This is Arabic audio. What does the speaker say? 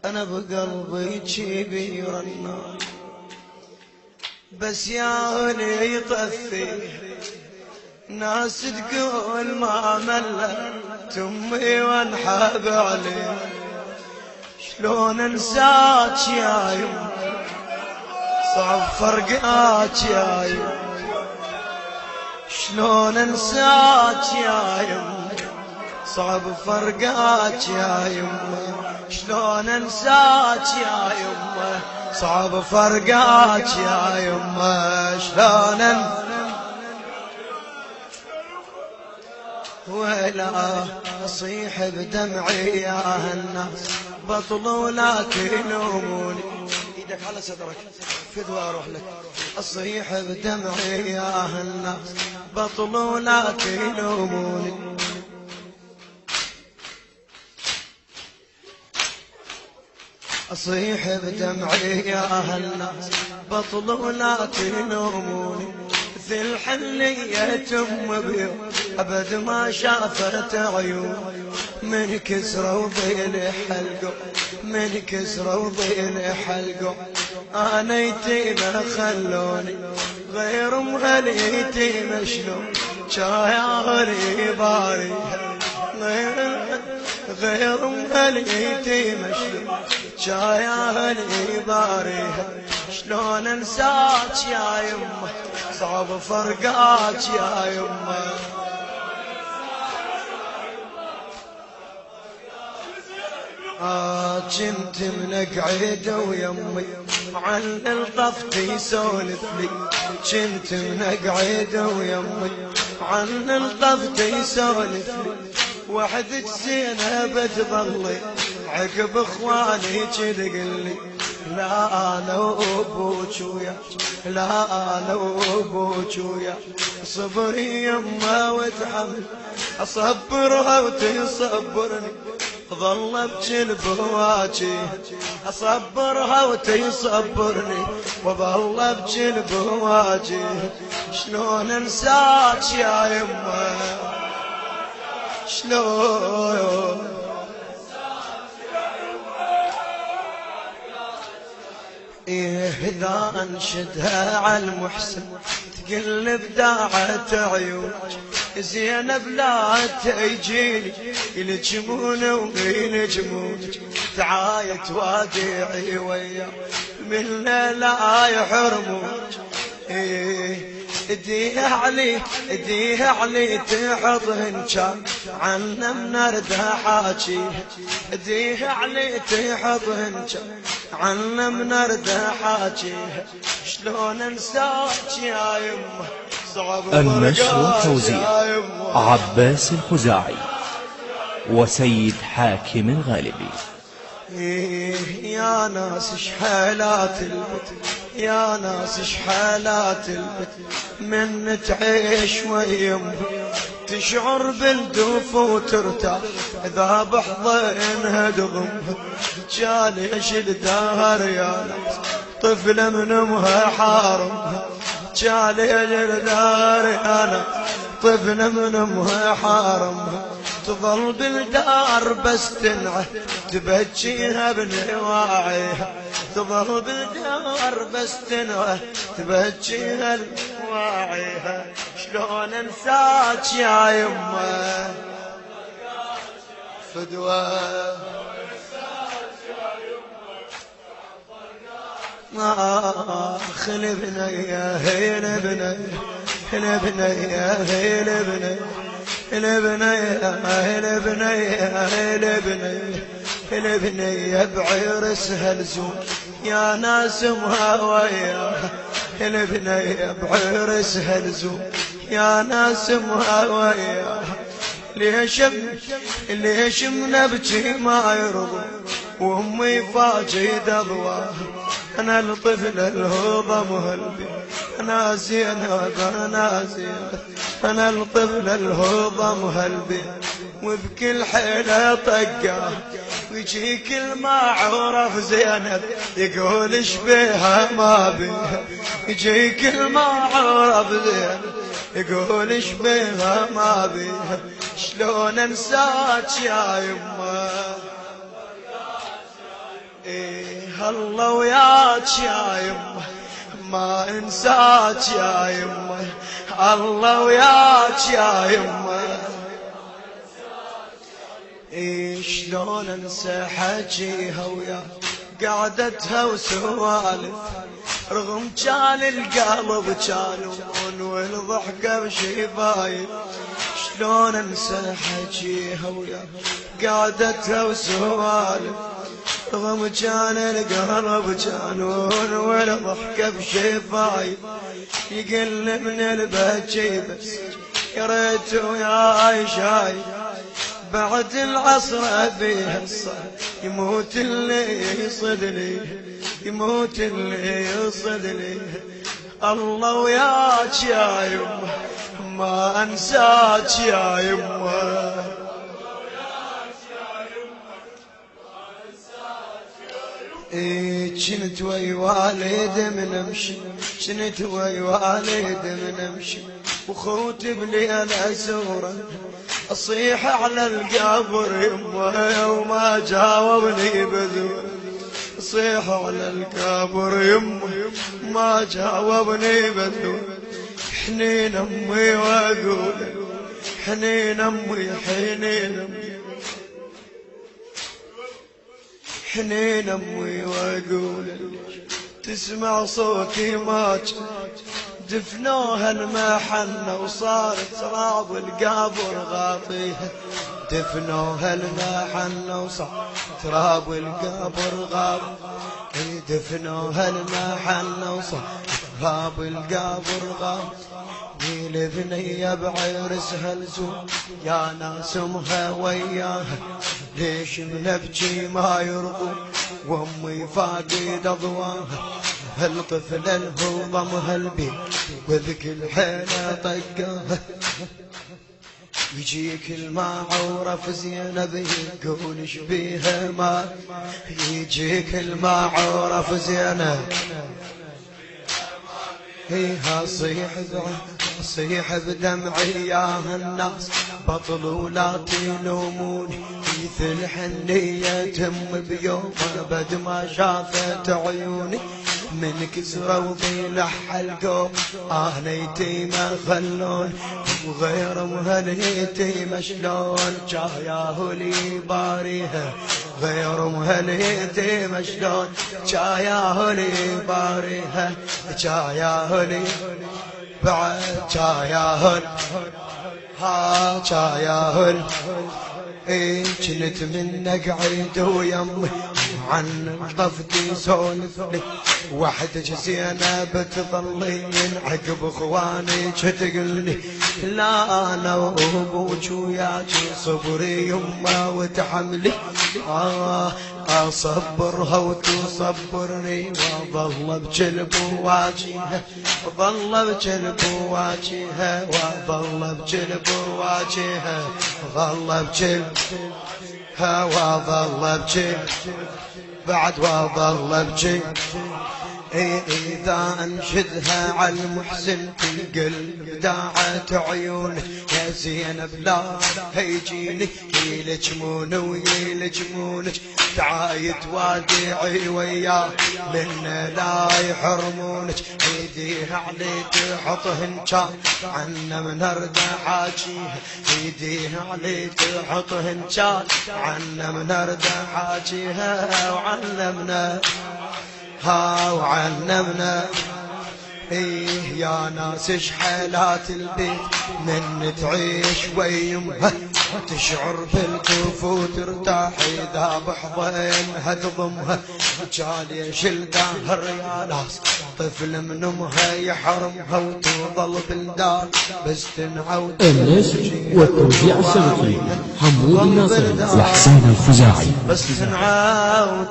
أنا بقلبي جيبي رنان بس يا هلي يطفي ناس تقول ما ملت أمي وانحب علي شلون انساك يا يم صعب فرقاك يا يم شلون انساك يا يم صعب فرقاك يا يمه شلون انساك يا يمه صعب فرقاك يا يمه شلون ولا اصيح بدمعي يا هالناس بطلوا لا تلوموني ايدك على صدرك فدوى اروح لك اصيح بدمعي يا هالناس بطلوا لا تلوموني أصيح بدمعي يا هالناس بطلوا لا تلوموني مثل حلية أم بيوم أبد ما شافت عيون من كسروا ضيل حلقوا من كسروا ضيل حلقوا أنا يتيمة خلوني غير يتيمة شلون شايعوني باري غير يتيمة شلون شايعوني باري شلون انساك يا يمه صعب فرقاك يا يمه كنت منقعد ويمي عن الطفت يسولف لي كنت منقعد ويمي عن الطفت يسولف لي وحدك زينب تظلي عقب اخواني تقلي لا انا وابوك وياك لا انا وابوك وياك صبري يما وتحمل اصبرها وتصبرني ظل ابكي بواجي اصبرها وتصبرني وظل ابكي بواجي شلون انساك يا يما شلون إذا أنشدها على المحسن تقلب داعة عيون زينب لا تجيني يلجمون ويلجمون تعايت وادعي ويا من لا يحرمون اديه علي تحضهن كان عنا منردها حاجي اديه علي تحضهن كان عنا منردها حاجي شلون انساك يا يمه صعب النشر توزيع عباس الخزاعي وسيد حاكم الغالبي. يا ناس شحالات البت يا ناس شحالات البت من تعيش ويم تشعر بالدوف وترتاح اذا بحضنها تضم جاليش الدهر يا ناس طفله من امها حارمها جاليش الدهر يا ناس طفله من امها حارمها تظل بالدار بس تنعه تبجيها بنواعيها تظل بالدار بس تنعه تبجيها بنواعيها شلون انساك يا يمه فدوى خل بنيه هيل بنيه هل بنيه هيل بنيه البنية بعرسها لزوم يا ناس مهاوية البنية بعرسها لزوم يا ناس مهاوية ليش منبجي ما يرضى وامي فاجد اضواه انا الطفل الهضم هلبي انا زينب انا زينب انا الطفل الهضم هلبي وبكل حيله طقاه ويجي كل ما عرف زينب يقول ايش بيها ما بيها يجي كل ما عرف زينب يقول ايش بيها ما بيها شلون انساك يا يمه إيه الله وياك يا يمه ما انساك يا يمه الله وياك يا يمه إيه شلون انسى حكيها ويا قعدتها وسوالف رغم كان القلب كانون والضحكة بشفايف شلون انسى حكيها ويا قعدتها وسوالف رغم كان القلب كانون والضحكة بشفايف يقل من البكي بس يا ريت وياي شايف بعد العصر أبيها الصهر يموت اللي يصدني يموت اللي يصدني الله وياك يا يمه ما أنساك يا يمه كنت وي والد من امشي كنت وي والد من امشي وخوت بليل اسوره اصيح على القبر يمه وما جاوبني بذور اصيح على القبر يمه ما جاوبني بذور حنين امي واقول حنين امي حنين امي حنين امي واقول تسمع صوتي ماج دفنوها المحنة وصارت تراب القبر غاطيها دفنوها المحنة وصارت تراب القبر غاطيها دفنوها المحنة وصارت تراب القبر غاطيها البنية بعرسها الزور يا ناس امها وياها ليش منبكي ما يرضوا وامي فاقد اضواها هالطفل الهو ضمها البيت وذك الحيلة طقاها يجيك المعورف زينب يقول شبيها ما يجيك المعورف زينب هيها صيح بدمعي يا الناس بطلوا لا تلوموني مثل الحنية تم بيوم بد ما شافت عيوني من كسرة وضيلح القوم نيتيمة خلون وغير مهنيتيمة شلون جاياه لي باريها غير مهنيتيمة شلون جاياه لي باريها جاياه لي بعد جاياه ها جاياه كنت منك عيد ويمي عن طفتي سولف لي وحدك زينة بتظلين عقب اخواني تقلني لا انا وابوك وياك صبري يمه وتحملي اصبرها وتصبرني واظل بجلب واجهها وظل بجلب واجهها واظل بجلب واجهها ظل بجلبها وظل بجلب بعد وظل بجلب إذا أنشدها على المحسن تنقل داعة عيونك يا زينب لا هيجيني يلجمون ويلجمونك تعايد وادعي وياه من لا يحرمونك ايديها علي تحطهن كان عنا من هرد حاجيها ايديها علي تحطهن كان عنا من هرد حاجيها وعلمنا وعلمنا يا ناس شحالات البيت من تعيش ويمها تشعر بالكوف وترتاح اذا بحضنها تضمها جالي شل دهر يا ناس طفل من امها يحرمها وتظل بالدار بس تنعود النشر والتوزيع الشبكي حمود الناصر وحسين الخزاعي بس تنعود